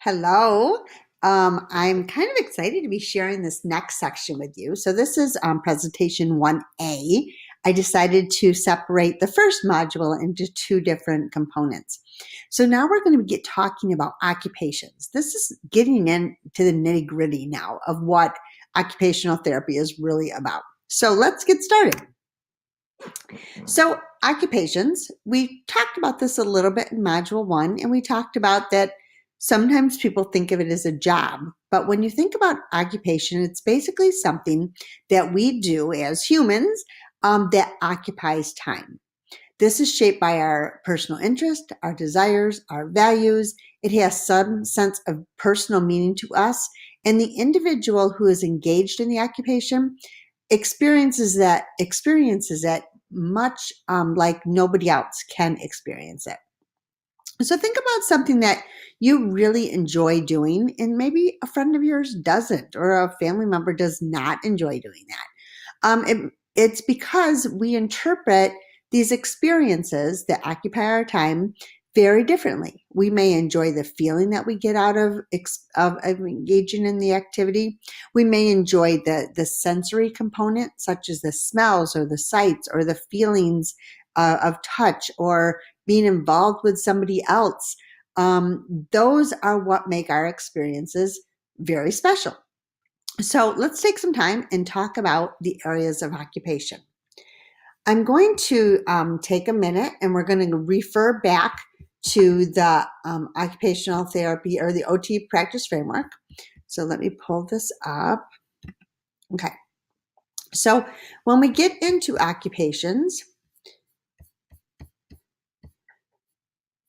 Hello. I'm kind of excited to be sharing this next section with you. So this is presentation 1A. I decided to separate the first module into two different components. So now we're going to get talking about occupations. This is getting into the nitty gritty now of what occupational therapy is really about. So let's get started. So occupations, we talked about this a little bit in module 1, and we talked about that sometimes people think of it as a job. But when you think about occupation, it's basically something that we do as humans that occupies time. This is shaped by our personal interest, our desires, our values. It has some sense of personal meaning to us. And the individual who is engaged in the occupation experiences it much like nobody else can experience it. So think about something that you really enjoy doing, and maybe a friend of yours doesn't, or a family member does not enjoy doing that. It's because we interpret these experiences that occupy our time very differently. We may enjoy the feeling that we get out of engaging in the activity. We may enjoy the sensory component, such as the smells or the sights or the feelings of touch or being involved with somebody else. Those are what make our experiences very special. So let's take some time and talk about the areas of occupation. I'm going to take a minute and we're going to refer back to the occupational therapy or the OT practice framework. So let me pull this up. Okay. So when we get into occupations,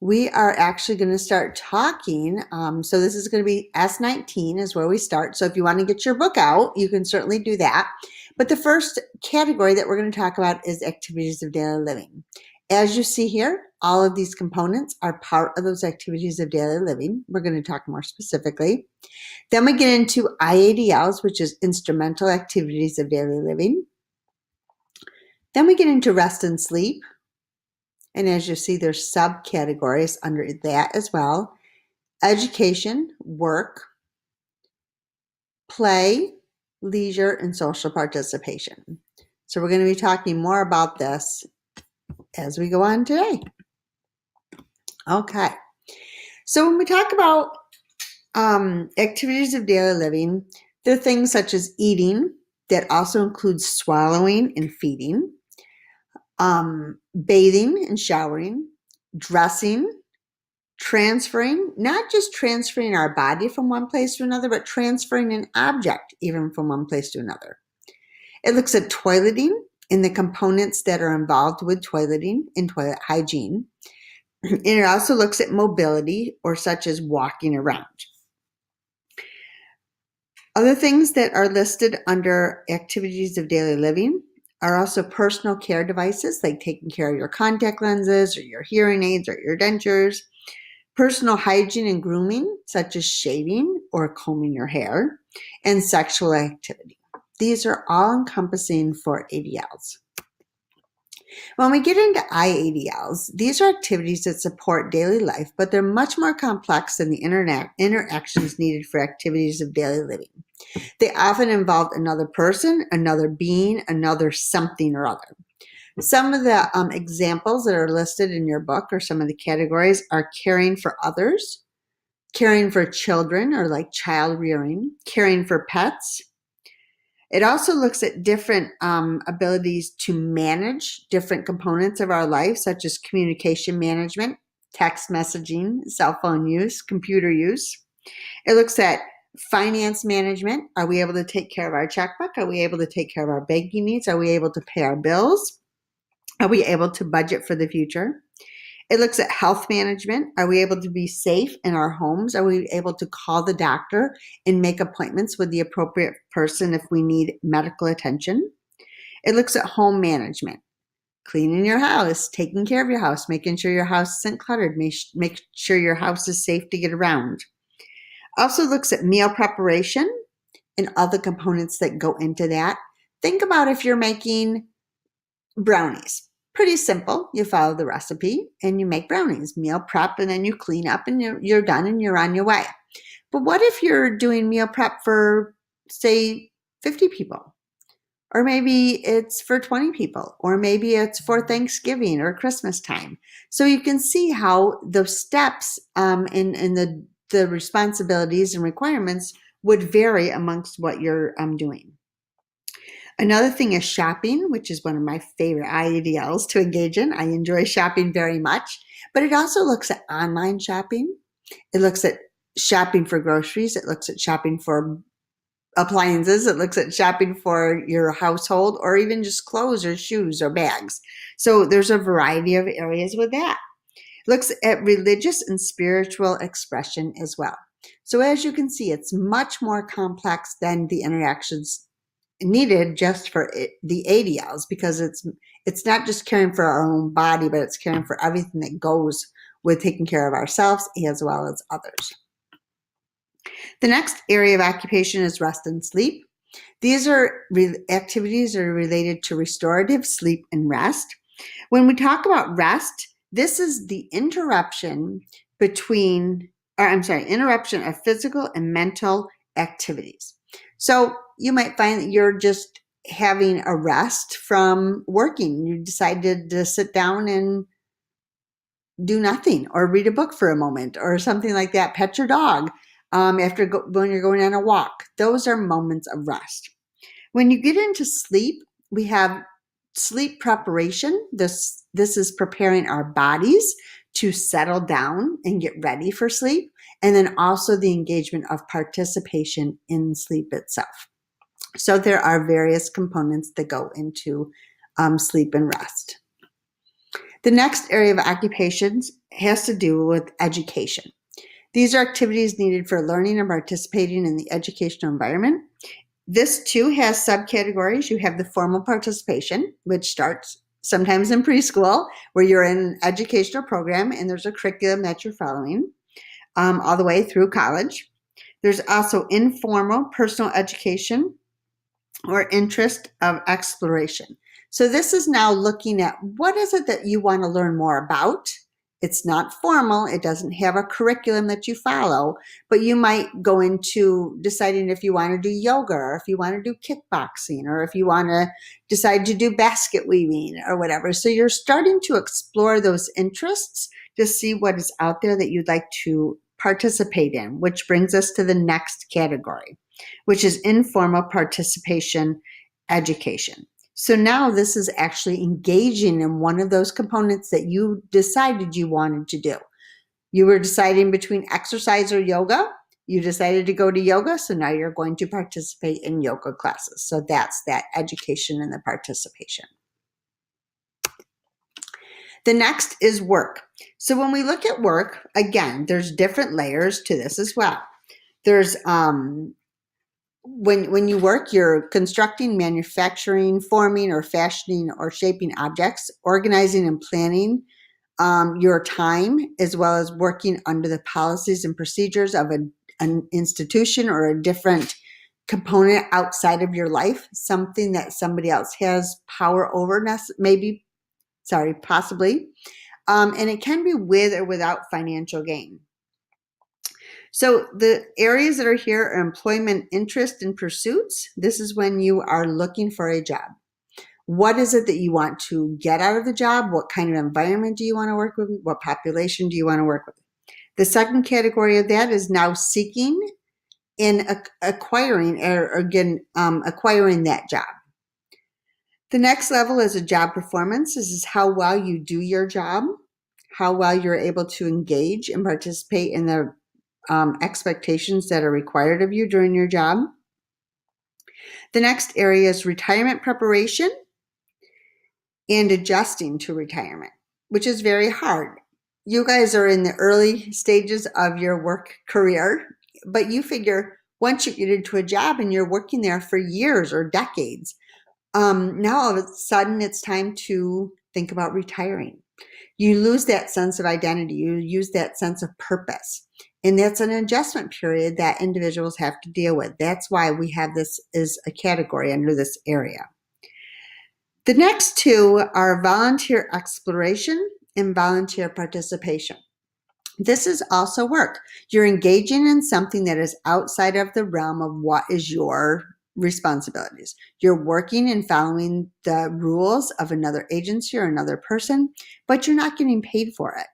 we are actually going to start talking. So this is going to be S19 is where we start. So if you want to get your book out, you can certainly do that. But the first category that we're going to talk about is activities of daily living. As you see here, all of these components are part of those activities of daily living. We're going to talk more specifically. Then we get into IADLs, which is instrumental activities of daily living. Then we get into rest and sleep. And as you see, there's subcategories under that as well. Education, work, play, leisure, and social participation. So we're going to be talking more about this as we go on today. Okay. So when we talk about activities of daily living, there are things such as eating that also includes swallowing and feeding, bathing and showering, dressing, transferring, not just transferring our body from one place to another, but transferring an object even from one place to another. It looks at toileting and the components that are involved with toileting and toilet hygiene. And it also looks at mobility, or such as walking around. Other things that are listed under activities of daily living are also personal care devices, like taking care of your contact lenses or your hearing aids or your dentures. Personal hygiene and grooming, such as shaving or combing your hair, and sexual activity. These are all encompassing for ADLs. When we get into IADLs, these are activities that support daily life, but they're much more complex than the interactions needed for activities of daily living. They often involve another person, another being, another something or other. Some of the examples that are listed in your book, or some of the categories, are caring for others, caring for children, or like child rearing, caring for pets. It also looks at different abilities to manage different components of our life, such as communication management, text messaging, cell phone use, computer use. It looks at finance management. Are we able to take care of our checkbook? Are we able to take care of our banking needs? Are we able to pay our bills? Are we able to budget for the future? It looks at health management. Are we able to be safe in our homes? Are we able to call the doctor and make appointments with the appropriate person if we need medical attention? It looks at home management, cleaning your house, taking care of your house, making sure your house isn't cluttered, make sure your house is safe to get around. Also looks at meal preparation and other components that go into that. Think about if you're making brownies. Pretty simple. You follow the recipe and you make brownies, meal prep, and then you clean up and you're done and you're on your way. But what if you're doing meal prep for, say, 50 people? Or maybe it's for 20 people, or maybe it's for Thanksgiving or Christmas time. So you can see how the steps and the responsibilities and requirements would vary amongst what you're doing. Another thing is shopping, which is one of my favorite IADLs to engage in. I enjoy shopping very much, but it also looks at online shopping. It looks at shopping for groceries. It looks at shopping for appliances. It looks at shopping for your household, or even just clothes or shoes or bags. So there's a variety of areas with that. It looks at religious and spiritual expression as well. So as you can see, it's much more complex than the interactions needed just for the ADLs, because it's not just caring for our own body, but it's caring for everything that goes with taking care of ourselves as well as others. The next area of occupation is rest and sleep. These are activities that are related to restorative sleep and rest. When we talk about rest, this is the interruption of physical and mental activities. So you might find that you're just having a rest from working. You decided to sit down and do nothing, or read a book for a moment, or something like that. Pet your dog when you're going on a walk. Those are moments of rest. When you get into sleep, we have sleep preparation. This is preparing our bodies to settle down and get ready for sleep. And then also the engagement of participation in sleep itself. So there are various components that go into sleep and rest. The next area of occupations has to do with education. These are activities needed for learning and participating in the educational environment. This too has subcategories. You have the formal participation, which starts sometimes in preschool, where you're in an educational program and there's a curriculum that you're following all the way through college. There's also informal personal education or interest of exploration. So this is now looking at what is it that you want to learn more about. It's not formal. It doesn't have a curriculum that you follow, but you might go into deciding if you want to do yoga, or if you want to do kickboxing, or if you want to decide to do basket weaving or whatever. So you're starting to explore those interests to see what is out there that you'd like to participate in, which brings us to the next category, which is informal participation education. So now this is actually engaging in one of those components that you decided you wanted to do. You were deciding between exercise or yoga. You decided to go to yoga, so now you're going to participate in yoga classes. So that's that education and the participation. The next is work. So when we look at work, again, there's different layers to this as well. There's when you work, you're constructing, manufacturing, forming, or fashioning or shaping objects, organizing and planning your time, as well as working under the policies and procedures of an institution or a different component outside of your life, something that somebody else has power over, possibly. And it can be with or without financial gain. So the areas that are here are employment, interest, and pursuits. This is when you are looking for a job. What is it that you want to get out of the job? What kind of environment do you want to work with? What population do you want to work with? The second category of that is now seeking and acquiring that job. The next level is a job performance. This is how well you do your job, how well you're able to engage and participate in the expectations that are required of you during your job. The next area is retirement preparation and adjusting to retirement, which is very hard. You guys are in the early stages of your work career, but you figure once you get into a job and you're working there for years or decades, now all of a sudden it's time to think about retiring. You lose that sense of identity. You lose that sense of purpose. And that's an adjustment period that individuals have to deal with. That's why we have this as a category under this area. The next two are volunteer exploration and volunteer participation. This is also work. You're engaging in something that is outside of the realm of what is your responsibilities. You're working and following the rules of another agency or another person, but you're not getting paid for it.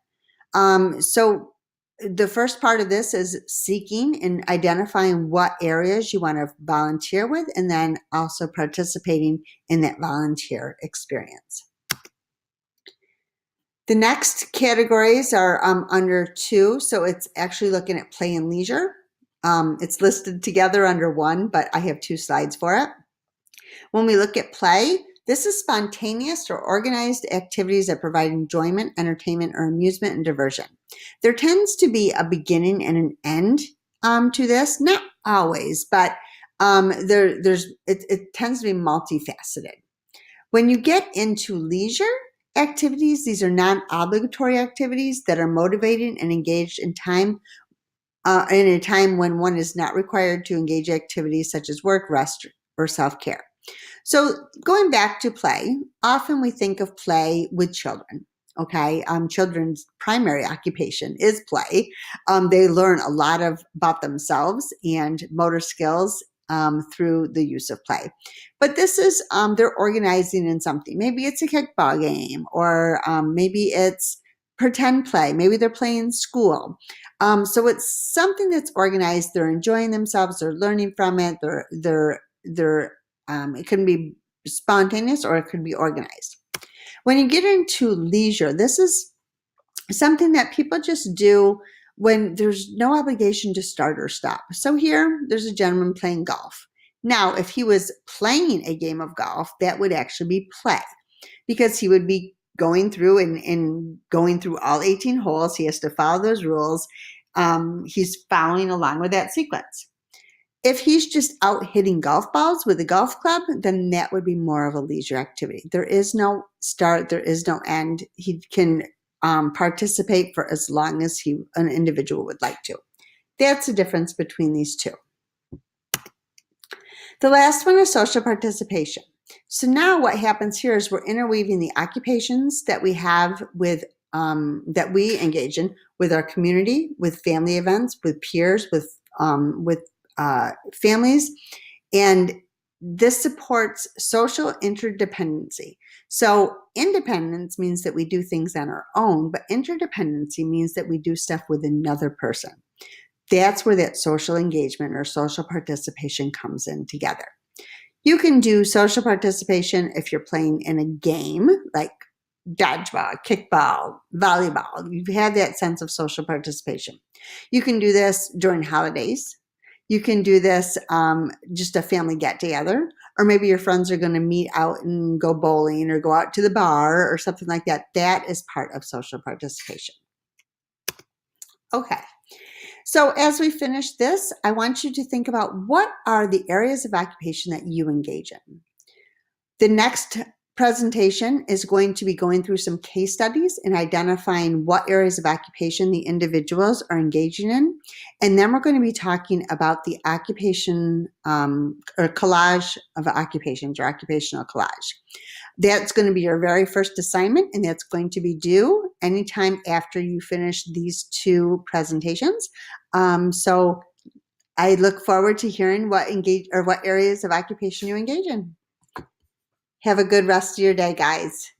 So the first part of this is seeking and identifying what areas you want to volunteer with, and then also participating in that volunteer experience. The next categories are under 2, so it's actually looking at play and leisure. It's listed together under 1, but I have 2 slides for it. When we look at play, this is spontaneous or organized activities that provide enjoyment, entertainment, or amusement and diversion. There tends to be a beginning and an end to this, not always, but it tends to be multifaceted. When you get into leisure activities, these are non-obligatory activities that are motivating and engaged in a time when one is not required to engage activities such as work, rest, or self-care. So going back to play, often we think of play with children. Okay, children's primary occupation is play. They learn a lot about themselves and motor skills through the use of play. But this is, they're organizing in something. Maybe it's a kickball game, or maybe it's pretend play. Maybe they're playing school. So it's something that's organized. They're enjoying themselves. They're learning from it. It can be spontaneous or it could be organized. When you get into leisure, this is something that people just do when there's no obligation to start or stop. So here, there's a gentleman playing golf. Now, if he was playing a game of golf, that would actually be play, because he would be going through and going through all 18 holes. He has to follow those rules. He's following along with that sequence. If he's just out hitting golf balls with a golf club, then that would be more of a leisure activity. There is no start, there is no end. He can participate for as long as an individual would like to. That's the difference between these two. The last one is social participation. So now what happens here is we're interweaving the occupations that we have with that we engage in with our community, with family events, with peers, with families, and this supports social interdependency. So independence means that we do things on our own, but interdependency means that we do stuff with another person. That's where that social engagement or social participation comes in together. You can do social participation if you're playing in a game like dodgeball, kickball, volleyball. You have that sense of social participation. You can do this during holidays. You can do this just a family get together, or maybe your friends are going to meet out and go bowling or go out to the bar or something like that. That is part of social participation. Okay. So as we finish this, I want you to think about what are the areas of occupation that you engage in. The next presentation is going to be going through some case studies and identifying what areas of occupation the individuals are engaging in. And then we're going to be talking about the occupation or collage of occupations or occupational collage. That's going to be your very first assignment, and that's going to be due anytime after you finish these 2 presentations. So I look forward to hearing what areas of occupation you engage in. Have a good rest of your day, guys.